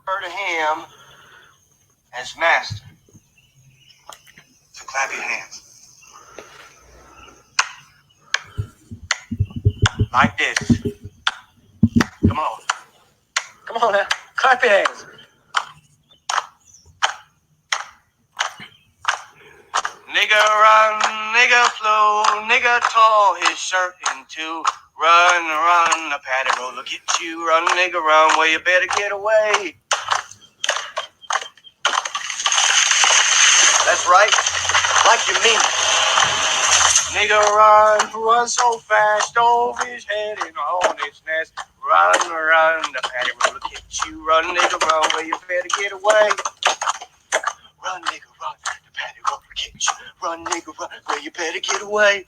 refer to him as master. So clap your hands. Like this. Come on. Come on now. Clap your hands. Nigga run, nigga flow, nigga tore his shirt in two. Run, run, the paddy roller get you. Run, nigga, run, well, you better get away. That's right, like you mean it. Nigga run so fast, over his head and on his nest. Run, run, the paddy roller get you. Run, nigga, run, well, you better get away. Run, nigga, run, the paddy roller get you. Run, nigga, run, well, you better get away.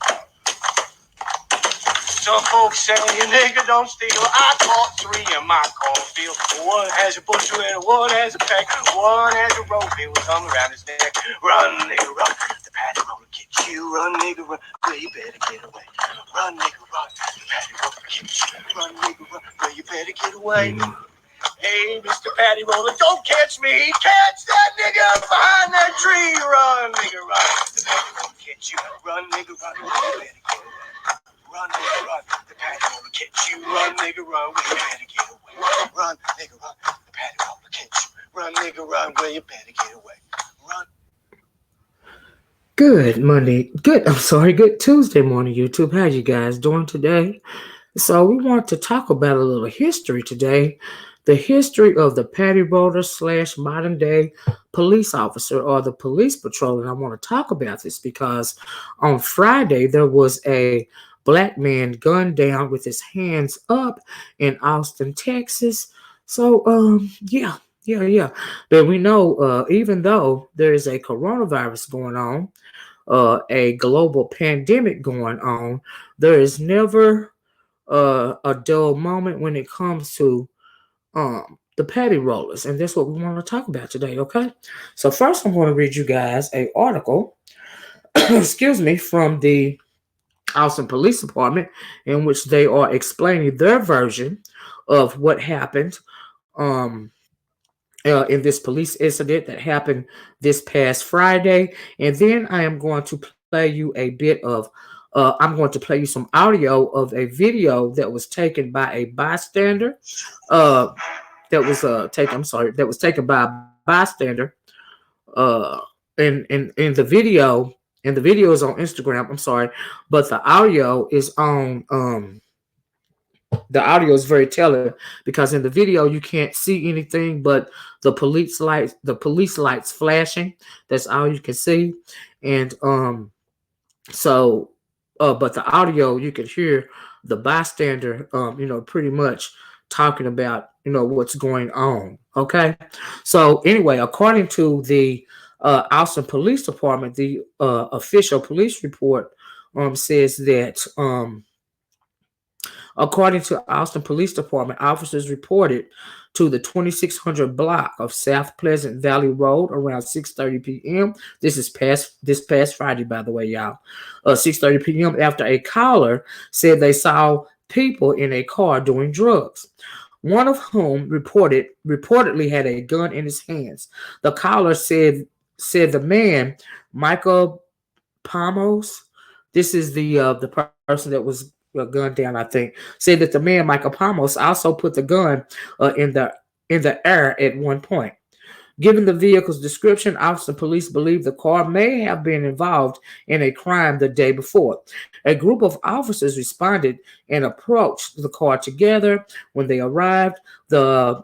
Some folks say, nigga, don't steal. I caught 3 in my cornfield. One has a bushel and one has a pack. One has a rope, it was hung around his neck. Run, nigga, run. The paddy roller get you. Run, nigga, run. Well, you better get away. Run, nigga, run. The paddy roller get you. Run, nigga, run. Well, you better get away. Hey, Mr. Paddy Roller, don't catch me. Catch that nigga behind that tree. Run, nigga, run. The paddy roller get you. Run, nigga, run. Well, you better get away. Run, nigga, run. The paddy roller catch you. Run, nigga, run. Well, you better get away. Run, nigga, run. The paddy roller catch you. Run, nigga, run. Well, you better get away. Run. Good Tuesday morning, YouTube. How you guys doing today? So we want to talk about a little history today. The history of the paddy roller / modern day police officer or the police patrol. And I want to talk about this because on Friday there was a black man gunned down with his hands up in Austin, Texas. So, yeah. But we know even though there is a coronavirus going on, a global pandemic going on, there is never a dull moment when it comes to the paddy rollers, and that's what we want to talk about today. Okay, so first I'm going to read you guys an article from the Austin Police Department, in which they are explaining their version of what happened in this police incident that happened this past Friday. And then I am going to play you a bit of I'm going to play you some audio of a video that was taken by a bystander. That was taken by a bystander. In the video, and the video is on Instagram. I'm sorry, but the audio is on. The audio is very telling because in the video you can't see anything but the police lights flashing. That's all you can see, and but the audio you can hear the bystander, pretty much talking about what's going on. Okay, so anyway, according to the Austin Police Department, the official police report says that according to Austin Police Department, officers reported to the 2600 block of South Pleasant Valley Road around 6:30 p.m. This past Friday, by the way, y'all. 6:30 p.m. after a caller said they saw people in a car doing drugs, one of whom reportedly had a gun in his hands. The caller said the man, Michael Pamos, this is the person that was gunned down, I think, said that the man, Michael Pamos, also put the gun in the air at one point. Given the vehicle's description, Austin police believe the car may have been involved in a crime the day before. A group of officers responded and approached the car together. When they arrived, the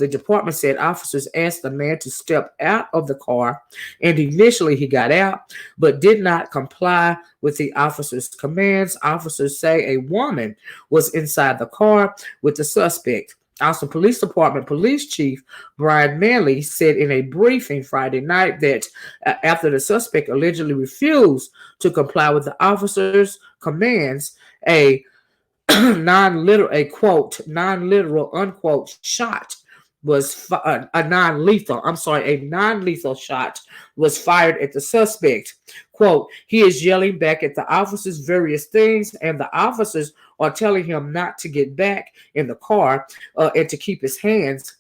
department said officers asked the man to step out of the car, and initially he got out, but did not comply with the officers' commands. Officers say a woman was inside the car with the suspect. Austin Police Department Police Chief Brian Manley said in a briefing Friday night that after the suspect allegedly refused to comply with the officers' commands, a non-literal unquote shot was a non-lethal shot was fired at the suspect. Quote, he is yelling back at the officers various things, and the officers are telling him not to get back in the car and to keep his hands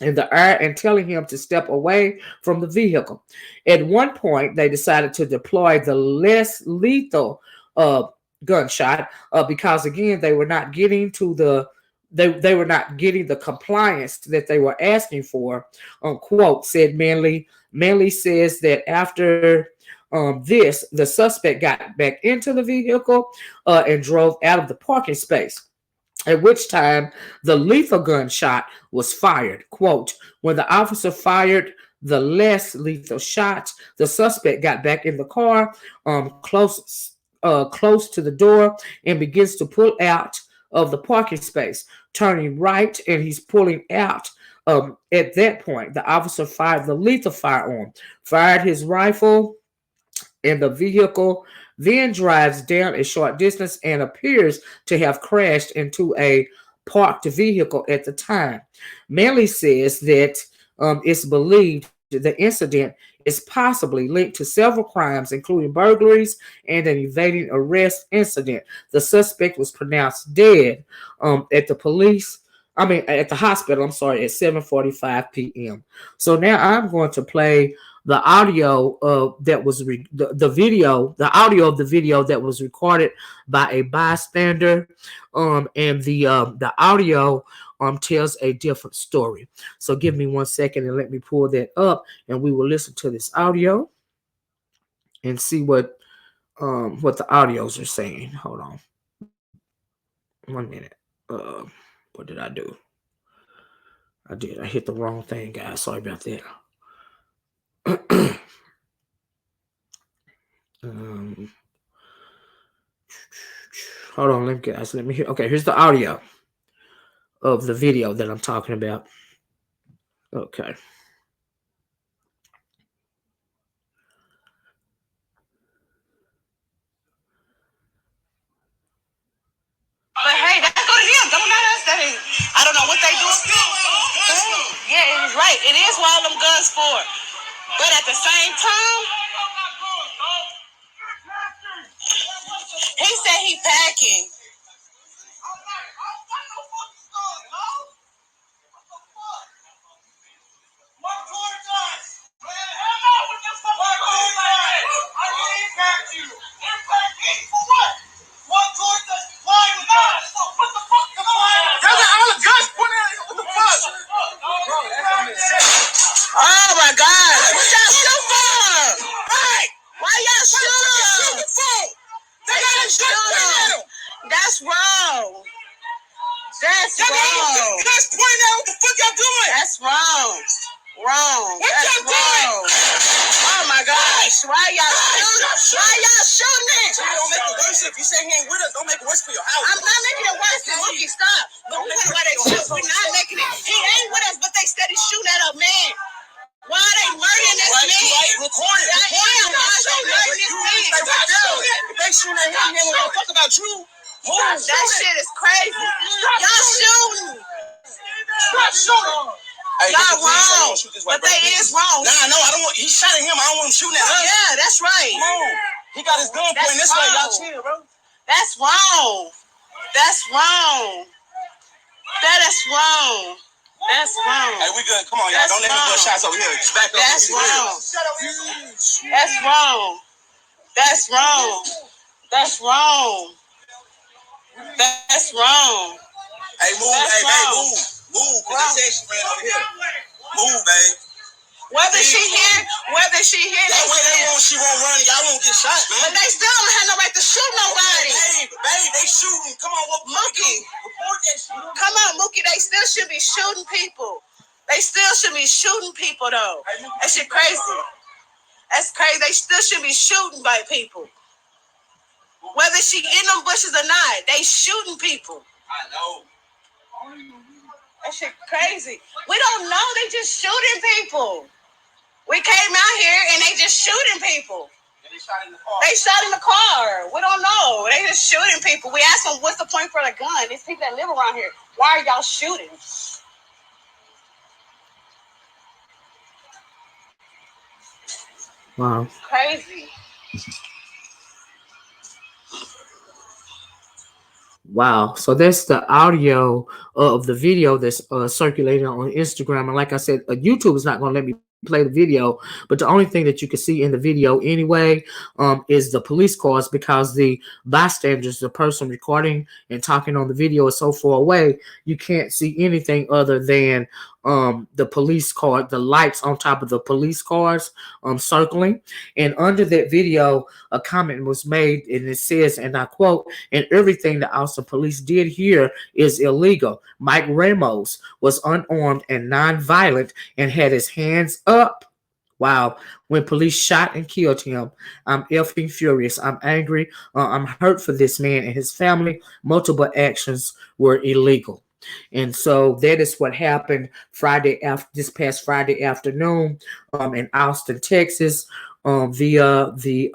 in the air and telling him to step away from the vehicle. At one point, they decided to deploy the less lethal gunshot because again they were not getting to the they were not getting the compliance that they were asking for. Quote said Manley. Manley says that after this, the suspect got back into the vehicle and drove out of the parking space. At which time the lethal gunshot was fired. Quote, when the officer fired the less lethal shots, the suspect got back in the car close to the door and begins to pull out of the parking space, turning right, and he's pulling out. At that point, the officer fired the lethal firearm, fired his rifle, and the vehicle then drives down a short distance and appears to have crashed into a parked vehicle at the time. Manley says that it's believed the incident is possibly linked to several crimes, including burglaries and an evading arrest incident. The suspect was pronounced dead at the hospital, at 7:45 p.m. So now I'm going to play the audio that was the audio of the video that was recorded by a bystander, and the audio tells a different story. So give me 1 second and let me pull that up, and we will listen to this audio and see what the audios are saying. Hold on, 1 minute. What did I do? I hit the wrong thing, guys. Sorry about that. Hold on, let me hear. Okay, here's the audio of the video that I'm talking about. Okay. But hey, that's what it is. Don't not us. I don't know what they do. Yeah, it is right. It is what all them guns for. But at the same time, he said he packing. Oh my God! What y'all shoot for? Right? Why y'all shoot for? They gotta shoot them. That's wrong. That's wrong. Guys point out what the fuck y'all doing. That's wrong. Wrong. What y'all doing? Oh my gosh! Why y'all shooting? Why y'all shooting it? So you don't make it worse if you say he ain't with us. Don't make it worse for your house. I'm not making it worse. Mookie, stop. Don't make it worse. We're not making it. He ain't with us, but they steady shooting at a man. Why are they murdering this man? Right, record it. If they shooting at him, they don't talk about you. That shit is crazy. Y'all shooting. Stop shooting. Y'all wrong. But they is wrong. Nah, no, I don't want. He shot at him. I don't want him shooting at us. Yeah, that's right. Come on. He got his gun pointing this way. Y'all chill, bro. That's wrong. That's wrong. That is wrong. That's wrong. Hey, we good. Come on, y'all. Don't let him put shots over here. Just back up. That's wrong. That's wrong. That's wrong. That's wrong. That's wrong. Hey, move. Hey, move. Move. Cause they said she ran over here. Move, babe. Whether she here. That way she won't run. Y'all won't get shot, man. But they still don't have no right to shoot nobody. Babe, they shooting. Come on, what Mookie? Report that shit. Come on, Mookie. They still should be shooting people. They still should be shooting people, though. That shit crazy. That's crazy. They still should be shooting by people. Whether she in them bushes or not, they shooting people. I know. That shit crazy. We don't know. They just shooting people. We came out here and they just shooting people. They shot in the car. We don't know. They just shooting people. We asked them, what's the point for the gun? These people that live around here. Why are y'all shooting? Wow. Crazy. Wow. So that's the audio of the video that's circulating on Instagram. And like I said, YouTube is not going to let me play the video, but the only thing that you can see in the video anyway is the police cars, because the bystanders, the person recording and talking on the video, is so far away, you can't see anything other than the police car, the lights on top of the police cars circling. And under that video, a comment was made, and it says, and I quote, "And everything the Austin police did here is illegal. Mike Ramos was unarmed and non-violent and had his hands up. Wow. When police shot and killed him, I'm effing furious. I'm angry. I'm hurt for this man and his family. Multiple actions were illegal." And so that is what happened this past Friday afternoon in Austin, Texas, via the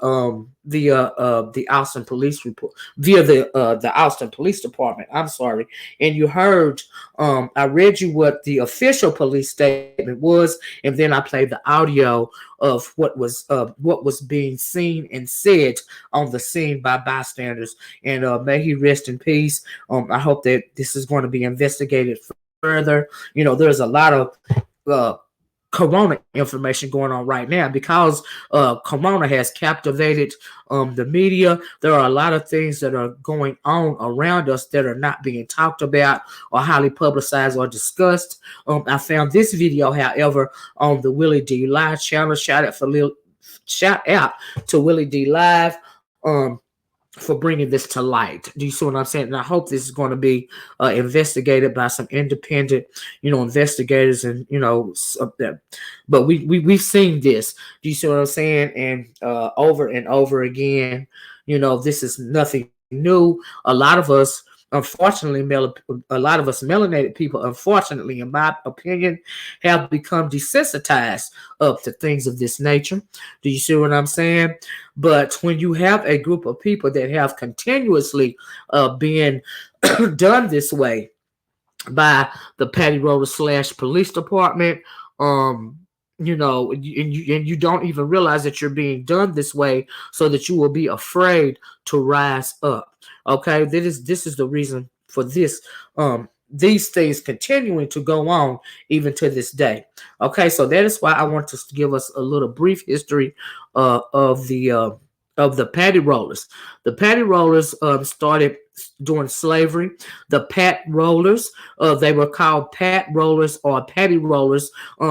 Austin Police report, via the Austin Police Department. I'm sorry. And you heard, I read you what the official police statement was, and then I played the audio of what was being seen and said on the scene by bystanders. And may he rest in peace. I hope that this is going to be investigated further. You know, there's a lot of Corona information going on right now because Corona has captivated the media. There are a lot of things that are going on around us that are not being talked about or highly publicized or discussed. I found this video, however, on the Willie D Live channel. Shout out to Willie D Live for bringing this to light. Do you see what I'm saying? And I hope this is going to be investigated by some independent, investigators, and but we've seen this. Do you see what I'm saying? And over again, this is nothing new. A lot of us, unfortunately, melanated people, unfortunately, in my opinion, have become desensitized up to things of this nature. Do you see what I'm saying? But when you have a group of people that have continuously been done this way by the Paddyrollers / police department, and you don't even realize that you're being done this way, so that you will be afraid to rise up. Okay, this is the reason for this. These things continuing to go on even to this day. Okay, so that is why I want to give us a little brief history of the Paddyrollers. The Paddyrollers started during slavery. The Pat Rollers, they were called Pat Rollers or Paddyrollers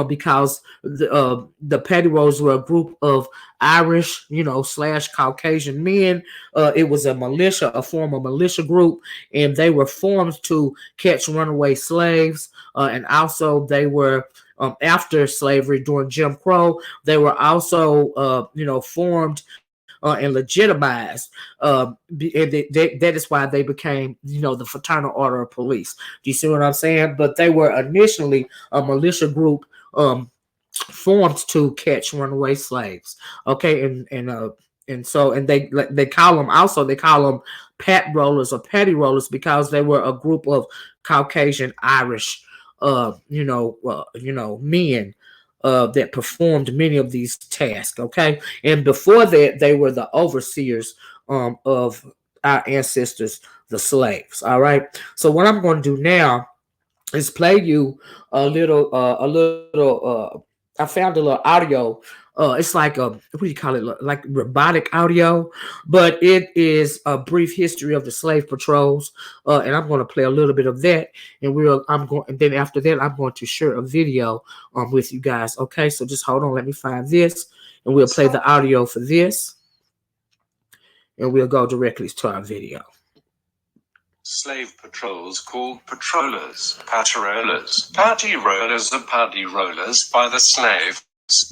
because the Paddyrollers were a group of Irish, / Caucasian men. It was a militia, a former militia group, and they were formed to catch runaway slaves. And also they were, after slavery during Jim Crow, they were also, formed and legitimized, and that is why they became, the Fraternal Order of Police. Do you see what I'm saying? But they were initially a militia group formed to catch runaway slaves. Okay, and so they call them Pat Rollers or Paddyrollers because they were a group of Caucasian Irish, men. That performed many of these tasks, okay? And before that, they were the overseers of our ancestors, the slaves, all right? So what I'm going to do now is play you a little, I found a little audio. It's like what do you call it? Like robotic audio, but it is a brief history of the slave patrols. And I'm going to play a little bit of that, and then after that, I'm going to share a video with you guys. Okay, so just hold on. Let me find this, and we'll play the audio for this, and we'll go directly to our video. Slave patrols called patrollers, Paddyrollers. Paddyrollers or Paddyrollers by the slaves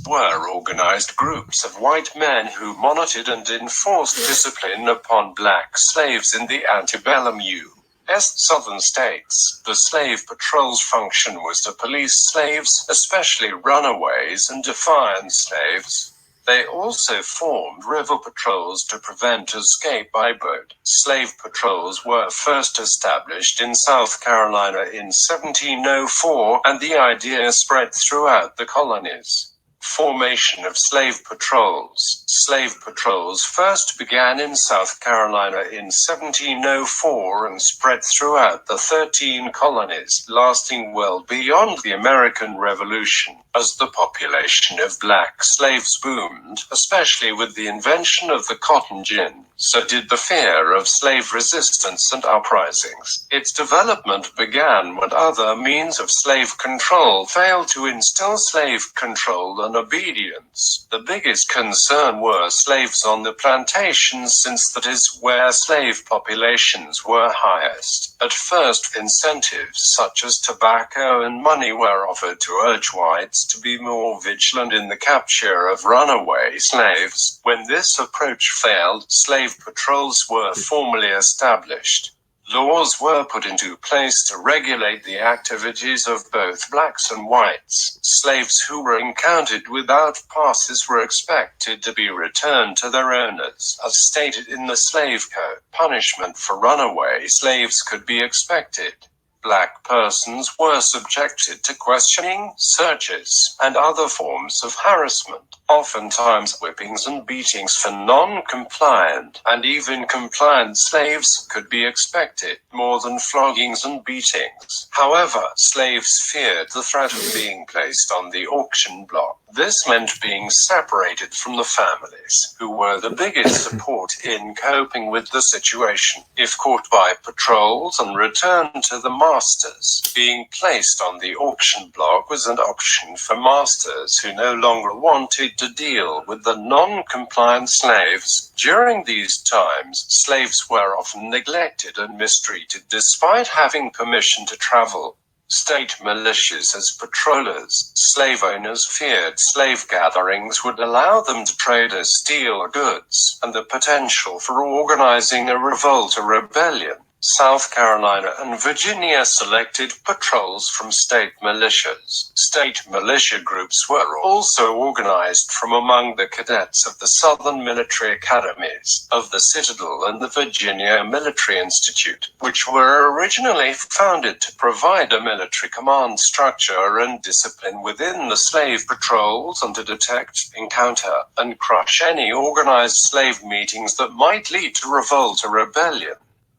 were organized groups of white men who monitored and enforced discipline upon black slaves in the antebellum U.S. southern states. The slave patrol's function was to police slaves, especially runaways and defiant slaves. They also formed river patrols to prevent escape by boat. Slave patrols were first established in South Carolina in 1704, and the idea spread throughout the colonies. Formation of slave patrols. Slave patrols first began in South Carolina in 1704 and spread throughout the 13 colonies, lasting well beyond the American Revolution. As the population of black slaves boomed, especially with the invention of the cotton gin, so did the fear of slave resistance and uprisings. Its development began when other means of slave control failed to instill slave control and obedience. The biggest concern were slaves on the plantations, since that is where slave populations were highest. At first, incentives such as tobacco and money were offered to urge whites to be more vigilant in the capture of runaway slaves. When this approach failed, slave patrols were formally established. Laws were put into place to regulate the activities of both blacks and whites. Slaves who were encountered without passes were expected to be returned to their owners. As stated in the Slave Code, punishment for runaway slaves could be expected. Black persons were subjected to questioning, searches, and other forms of harassment. Oftentimes whippings and beatings for non-compliant and even compliant slaves could be expected, more than floggings and beatings. However, slaves feared the threat of being placed on the auction block. This meant being separated from the families, who were the biggest support in coping with the situation. If caught by patrols and returned to the masters, being placed on the auction block was an option for masters who no longer wanted to deal with the non-compliant slaves. During these times, slaves were often neglected and mistreated despite having permission to travel. State militias as patrollers. Slave owners feared slave gatherings would allow them to trade or steal goods, and the potential for organizing a revolt or rebellion. South Carolina and Virginia selected patrols from state militias. State militia groups were also organized from among the cadets of the Southern Military Academies, of the Citadel and the Virginia Military Institute, which were originally founded to provide a military command structure and discipline within the slave patrols and to detect, encounter, and crush any organized slave meetings that might lead to revolt or rebellion.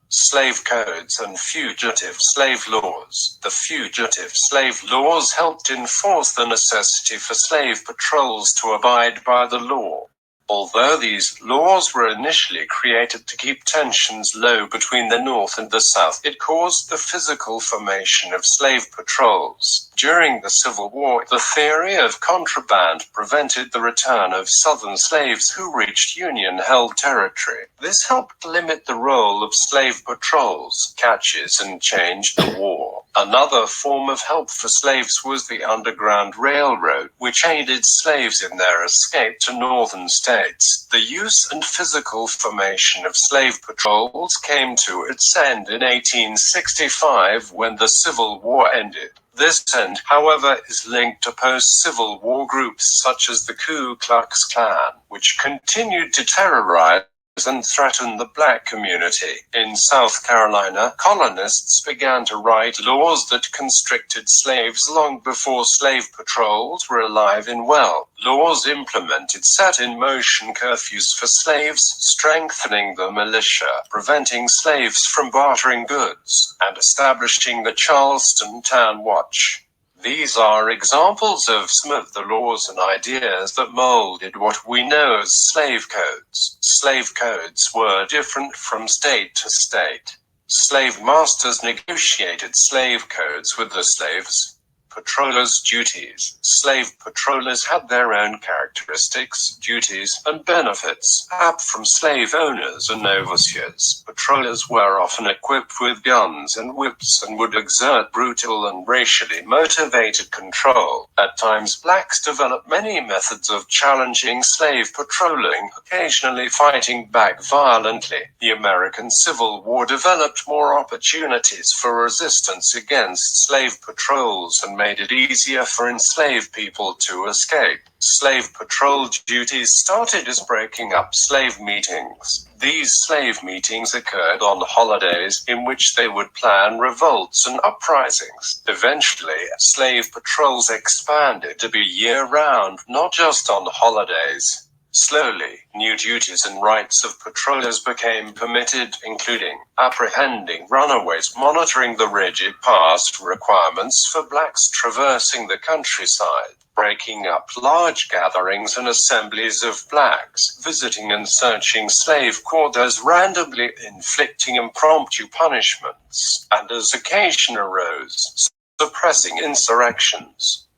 Slave codes and fugitive slave laws. The fugitive slave laws helped enforce the necessity for slave patrols to abide by the law. Although these laws were initially created to keep tensions low between the North and the South, it caused the physical formation of slave patrols. During the Civil War, the theory of contraband prevented the return of Southern slaves who reached Union-held territory. This helped limit the role of slave patrols, catches, and changed the war. Another form of help for slaves was the Underground Railroad, which aided slaves in their escape to northern states. The use and physical formation of slave patrols came to its end in 1865 when the Civil War ended. This end, however, is linked to post-Civil War groups such as the Ku Klux Klan, which continued to terrorize and threaten the black community. In South Carolina, colonists began to write laws that constricted slaves long before slave patrols were alive and well. Laws implemented set in motion curfews for slaves, strengthening the militia, preventing slaves from bartering goods, and establishing the Charleston Town Watch. These are examples of some of the laws and ideas that molded what we know as slave codes. Slave codes were different from state to state. Slave masters negotiated slave codes with the slaves. Patrollers' duties. Slave patrollers had their own characteristics, duties, and benefits, up from slave owners and overseers. Patrollers were often equipped with guns and whips and would exert brutal and racially motivated control. At times, blacks developed many methods of challenging slave patrolling, occasionally fighting back violently. The American Civil War developed more opportunities for resistance against slave patrols and made it easier for enslaved people to escape. Slave patrol duties started as breaking up slave meetings. These slave meetings occurred on holidays in which they would plan revolts and uprisings. Eventually, slave patrols expanded to be year-round, not just on holidays. Slowly, new duties and rights of patrollers became permitted, including apprehending runaways, monitoring the rigid past requirements for blacks traversing the countryside, breaking up large gatherings and assemblies of blacks, visiting and searching slave quarters randomly, inflicting impromptu punishments, and as occasion arose, suppressing insurrections.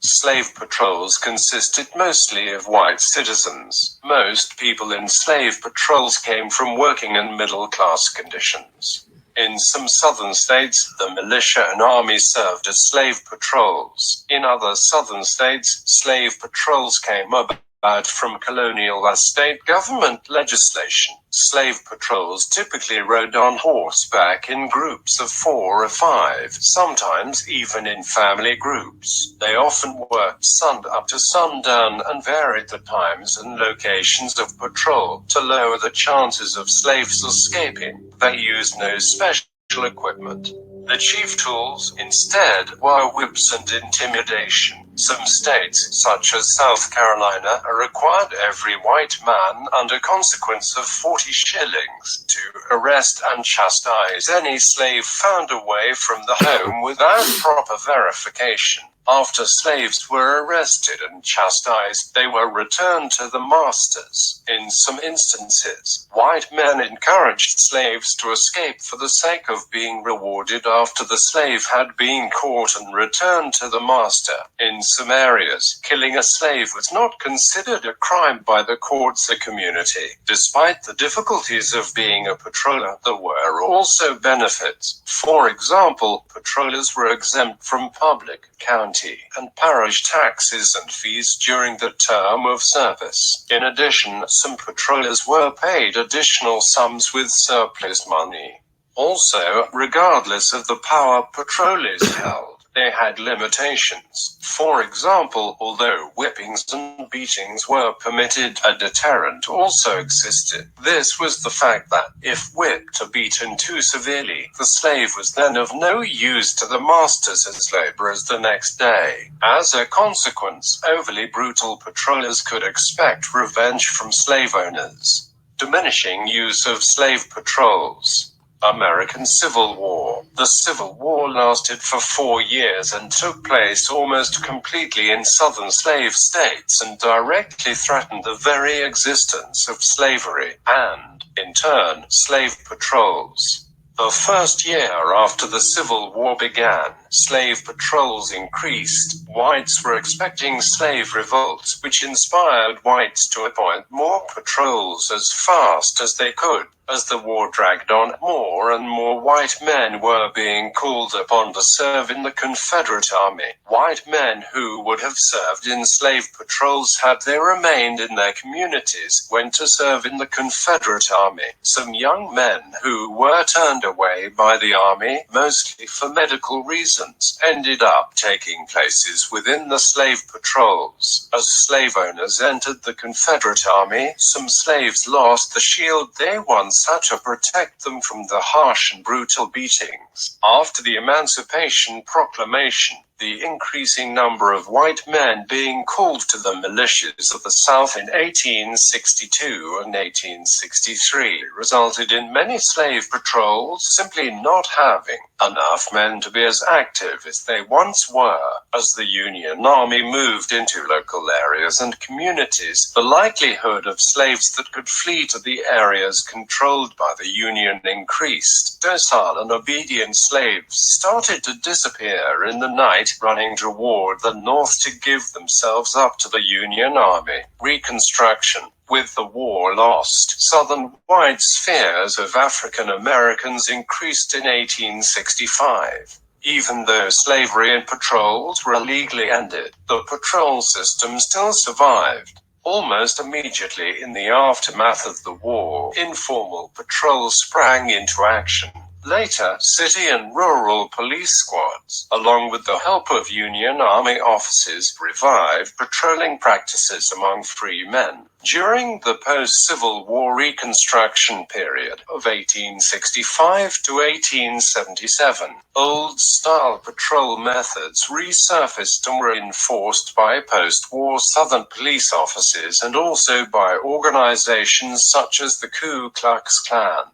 Slave patrols consisted mostly of white citizens. Most people in slave patrols came from working and middle-class conditions. In some southern states, the militia and army served as slave patrols. In other southern states, slave patrols came about from colonial or state government legislation. Slave patrols typically rode on horseback in groups of 4 or 5, sometimes even in family groups. They often worked sun up to sundown and varied the times and locations of patrol to lower the chances of slaves escaping. They used no special equipment. The chief tools, instead, were whips and intimidation. Some states, such as South Carolina, required every white man under consequence of 40 shillings to arrest and chastise any slave found away from the home without proper verification. After slaves were arrested and chastised, they were returned to the masters. In some instances, white men encouraged slaves to escape for the sake of being rewarded after the slave had been caught and returned to the master. In some areas, killing a slave was not considered a crime by the courts or community. Despite the difficulties of being a patroller, there were also benefits. For example, patrollers were exempt from public, county, and parish taxes and fees during the term of service. In addition, some patrollers were paid additional sums with surplus money. Also, regardless of the power patrollers held, they had limitations. For example, although whippings and beatings were permitted, a deterrent also existed. This was the fact that, if whipped or beaten too severely, the slave was then of no use to the masters as laborers the next day. As a consequence, overly brutal patrollers could expect revenge from slave owners. Diminishing use of slave patrols. American Civil War. The Civil War lasted for 4 years and took place almost completely in southern slave states and directly threatened the very existence of slavery and, in turn, slave patrols. The first year after the Civil War began, slave patrols increased. Whites were expecting slave revolts, which inspired whites to appoint more patrols as fast as they could. As the war dragged on, more and more white men were being called upon to serve in the Confederate Army. White men who would have served in slave patrols had they remained in their communities went to serve in the Confederate Army. Some young men who were turned away by the Army, mostly for medical reasons, ended up taking places within the slave patrols. As slave owners entered the Confederate Army, some slaves lost the shield they once had to protect them from the harsh and brutal beatings. After the Emancipation Proclamation, the increasing number of white men being called to the militias of the South in 1862 and 1863 resulted in many slave patrols simply not having enough men to be as active as they once were. As the Union Army moved into local areas and communities, the likelihood of slaves that could flee to the areas controlled by the Union increased. Docile and obedient slaves started to disappear in the night, running toward the north to give themselves up to the Union Army. Reconstruction. With the war lost, Southern whites' fears of African Americans increased in 1865. Even though slavery and patrols were legally ended, the patrol system still survived. Almost immediately in the aftermath of the war, informal patrols sprang into action. Later, city and rural police squads, along with the help of Union Army officers, revived patrolling practices among free men. During the post-Civil War Reconstruction period of 1865 to 1877, old-style patrol methods resurfaced and were enforced by post-war Southern police officers and also by organizations such as the Ku Klux Klan.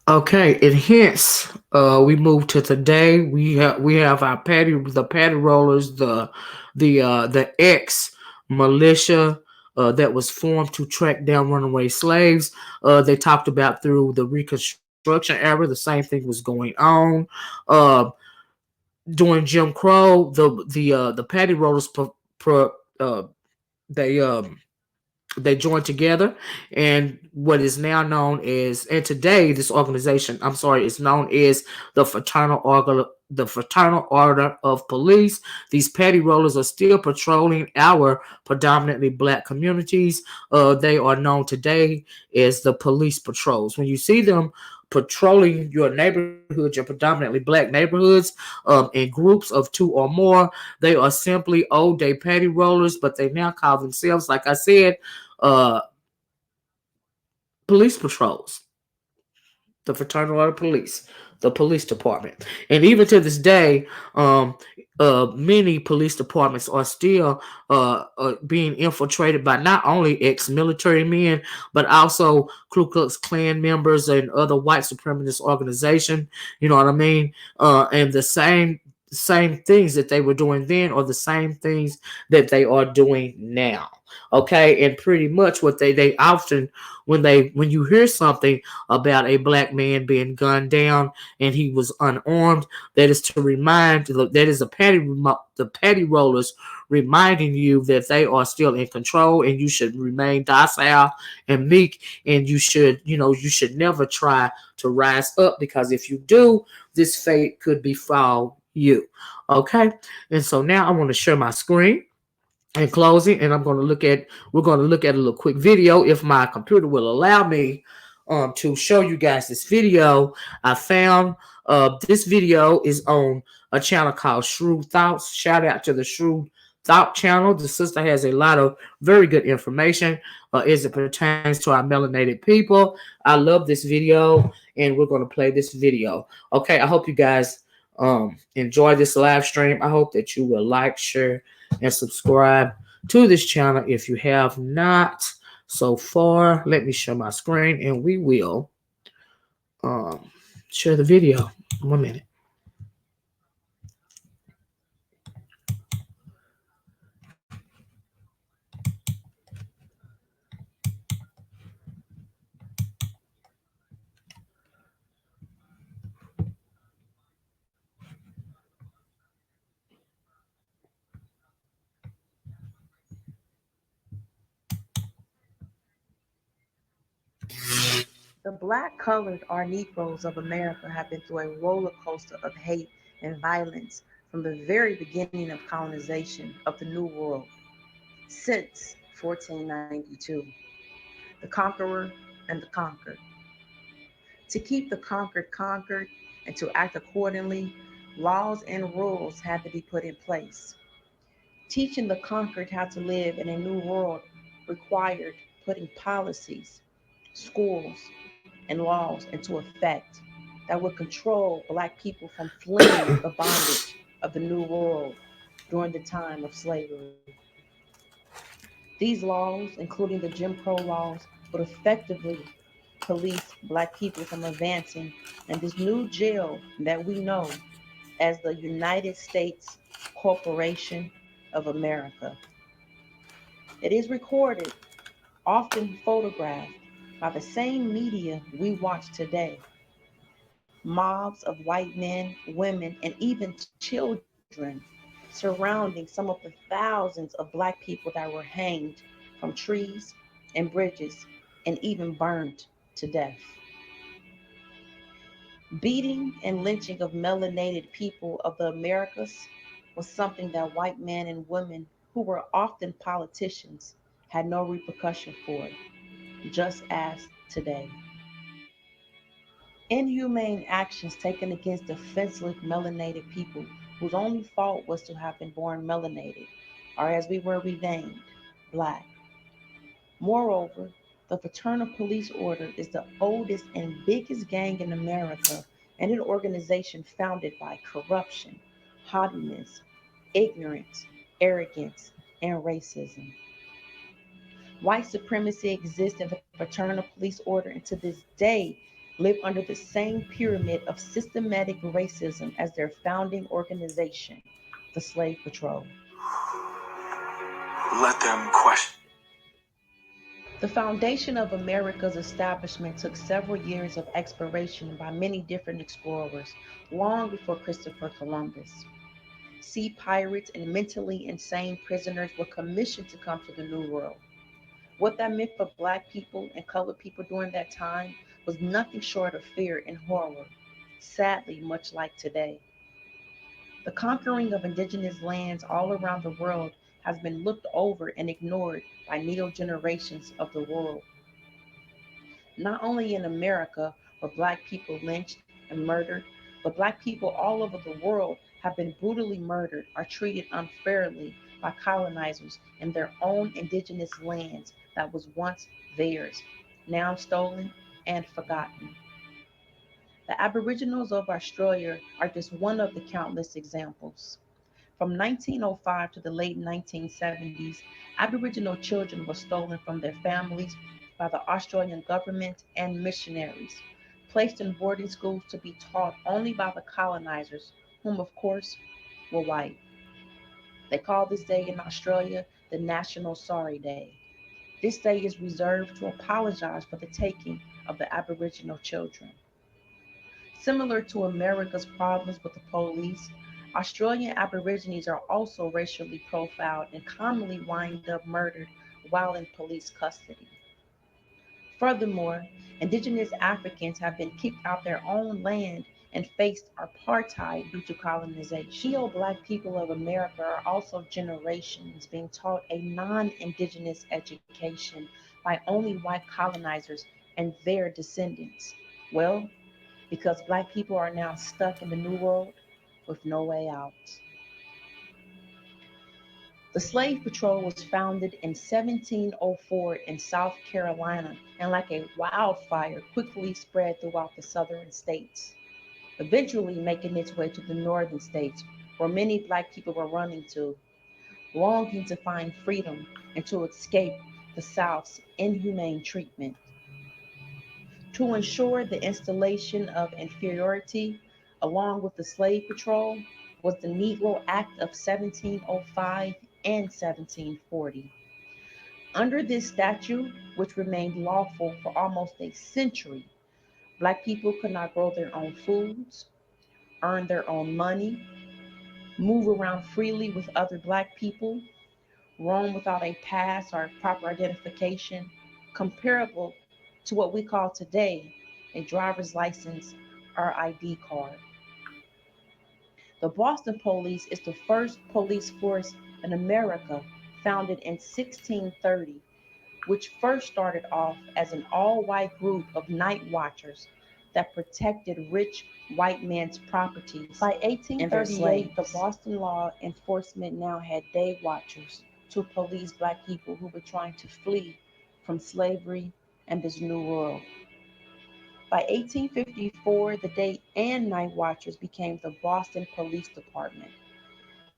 Okay, and hence we move to today. We have our Paddyrollers, the ex militia that was formed to track down runaway slaves. They talked about through the Reconstruction era, the same thing was going on. During Jim Crow, the Paddyrollers they joined together, and what is now known as, and today this organization, is known as the Fraternal Order of Police. These Paddyrollers are still patrolling our predominantly black communities. They are known today as the police patrols. When you see them patrolling your neighborhood, your predominantly black neighborhoods, in groups of 2 or more, they are simply old day Paddyrollers, but they now call themselves, like I said, police patrols, the Fraternal Order of Police, the police department. And even to this day, many police departments are still being infiltrated by not only ex-military men, but also Ku Klux Klan members and other white supremacist organizations. You know what I mean? And the same things that they were doing then are the same things that they are doing now. Okay, and pretty much what they often, when you hear something about a black man being gunned down and he was unarmed, that is to remind, that is the Paddyrollers reminding you that they are still in control, and you should remain docile and meek, and you should never try to rise up, because if you do, this fate could befall you. Okay, and so now I want to share my screen in closing, and we're going to look at a little quick video, if my computer will allow me to show you guys this video. I found this video is on a channel called Shrewd Thoughts. Shout out to the Shrewd Thought channel. The sister has a lot of very good information as it pertains to our melanated people. I love this video, and we're going to play this video. Okay, I hope you guys enjoy this live stream. I hope that you will like, share, and subscribe to this channel if you have not so far. Let me share my screen, and we will share the video. 1 minute. The black-colored or Negroes of America have been through a roller coaster of hate and violence from the very beginning of colonization of the New World since 1492. The conqueror and the conquered. To keep the conquered conquered and to act accordingly, laws and rules had to be put in place. Teaching the conquered how to live in a new world required putting policies, schools, and laws into effect that would control Black people from fleeing the bondage of the New World during the time of slavery. These laws, including the Jim Crow laws, would effectively police Black people from advancing in this new jail that we know as the United States Corporation of America. It is recorded, often photographed, by the same media we watch today. Mobs of white men, women, and even children surrounding some of the thousands of Black people that were hanged from trees and bridges and even burned to death. Beating and lynching of melanated people of the Americas was something that white men and women who were often politicians had no repercussion for, just as today. Inhumane actions taken against defenseless melanated people whose only fault was to have been born melanated, or as we were renamed, black. Moreover, the Fraternal Police Order is the oldest and biggest gang in America and an organization founded by corruption, haughtiness, ignorance, arrogance, and racism. White supremacy exists in the Fraternal Police Order and to this day live under the same pyramid of systematic racism as their founding organization, the Slave Patrol. Let them question. The foundation of America's establishment took several years of exploration by many different explorers, long before Christopher Columbus. Sea pirates and mentally insane prisoners were commissioned to come to the New World. What that meant for black people and colored people during that time was nothing short of fear and horror, sadly, much like today. The conquering of indigenous lands all around the world has been looked over and ignored by neo generations of the world. Not only in America were black people lynched and murdered, but black people all over the world have been brutally murdered or treated unfairly by colonizers in their own indigenous lands that was once theirs, now stolen and forgotten. The Aboriginals of Australia are just one of the countless examples. From 1905 to the late 1970s, Aboriginal children were stolen from their families by the Australian government and missionaries, placed in boarding schools to be taught only by the colonizers, whom, of course, were white. They call this day in Australia the National Sorry Day. This day is reserved to apologize for the taking of the Aboriginal children. Similar to America's problems with the police, Australian Aborigines are also racially profiled and commonly wind up murdered while in police custody. Furthermore, indigenous Africans have been kicked out their own land and faced apartheid due to colonization. Neo-Black people of America are also generations being taught a non-indigenous education by only white colonizers and their descendants. Well, because black people are now stuck in the new world with no way out. The Slave Patrol was founded in 1704 in South Carolina and, like a wildfire, quickly spread throughout the southern states, eventually making its way to the northern states, where many black people were running to, longing to find freedom and to escape the South's inhumane treatment. To ensure the installation of inferiority, along with the Slave Patrol, was the Negro Act of 1705 and 1740. Under this statute, which remained lawful for almost a century, black people could not grow their own foods, earn their own money, move around freely with other black people, roam without a pass or proper identification, comparable to what we call today a driver's license or ID card. The Boston Police is the first police force in America, founded in 1630, which first started off as an all-white group of night watchers that protected rich white men's properties. By 1838, the Boston law enforcement now had day watchers to police black people who were trying to flee from slavery and this new world. By 1854, the day and night watchers became the Boston Police Department.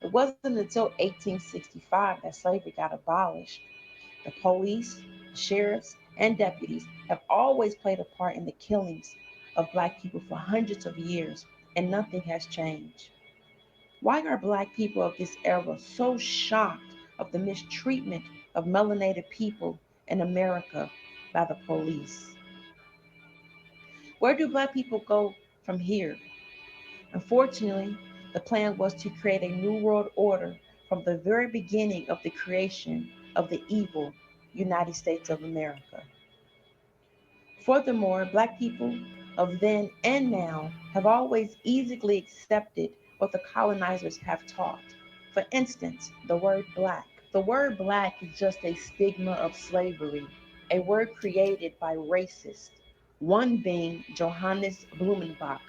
It wasn't until 1865 that slavery got abolished. The police, sheriffs, and deputies have always played a part in the killings of black people for hundreds of years, and nothing has changed. Why are black people of this era so shocked of the mistreatment of melanated people in America by the police? Where do black people go from here? Unfortunately, the plan was to create a new world order from the very beginning of the creation of the evil United States of America. Furthermore, black people of then and now have always easily accepted what the colonizers have taught. For instance, the word black. The word black is just a stigma of slavery, a word created by racists one being Johannes Blumenbach,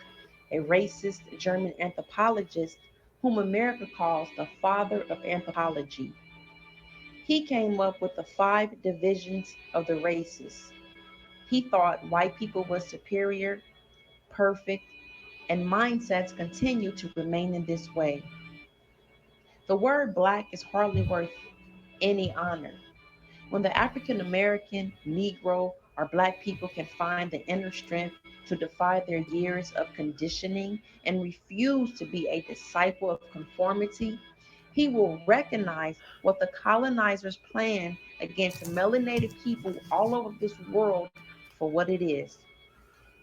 a racist German anthropologist whom America calls the father of anthropology. He came up with the 5 divisions of the races. He thought white people were superior, perfect, and mindsets continue to remain in this way. The word black is hardly worth any honor. When the African American, Negro, or Black people can find the inner strength to defy their years of conditioning and refuse to be a disciple of conformity, he will recognize what the colonizers planned against melanated people all over this world for what it is: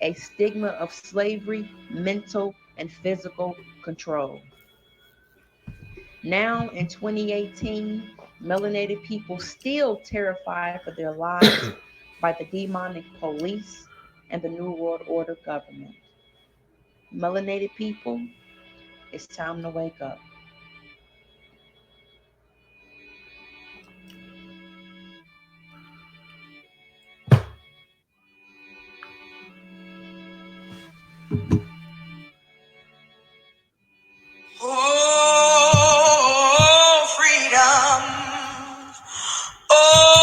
a stigma of slavery, mental, and physical control. Now in 2018, melanated people still terrified for their lives by the demonic police and the New World Order government. Melanated people, it's time to wake up. Oh, freedom. Oh,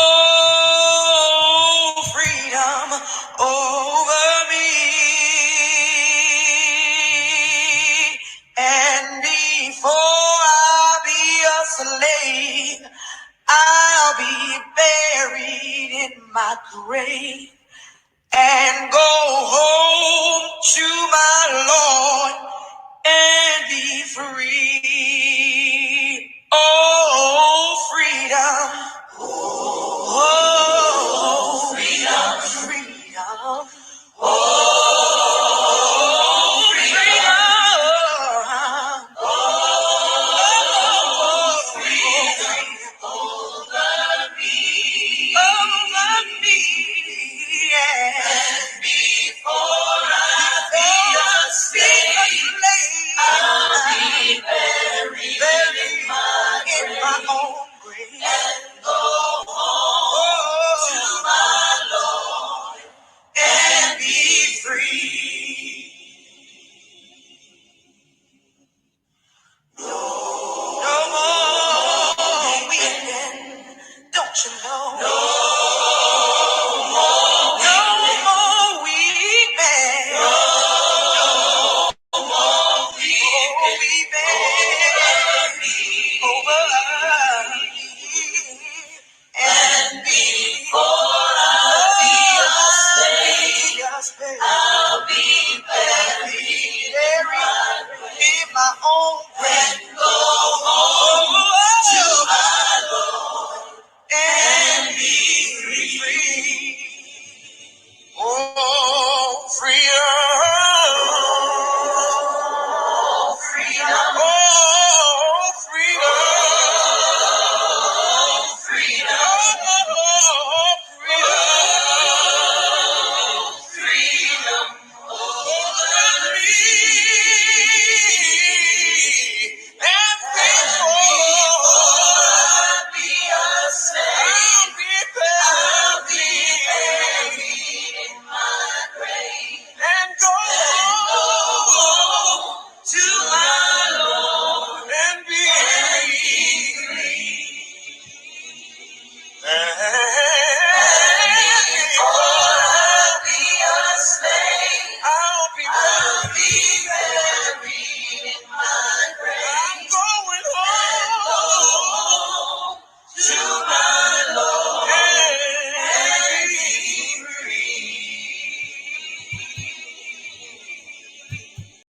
freedom over me. And before I be a slave, I'll be buried in my grave and go home to my Lord and be free. Oh, freedom. Oh, freedom, freedom. Oh, freedom. Oh, freedom over me, yeah. And before I be a slave,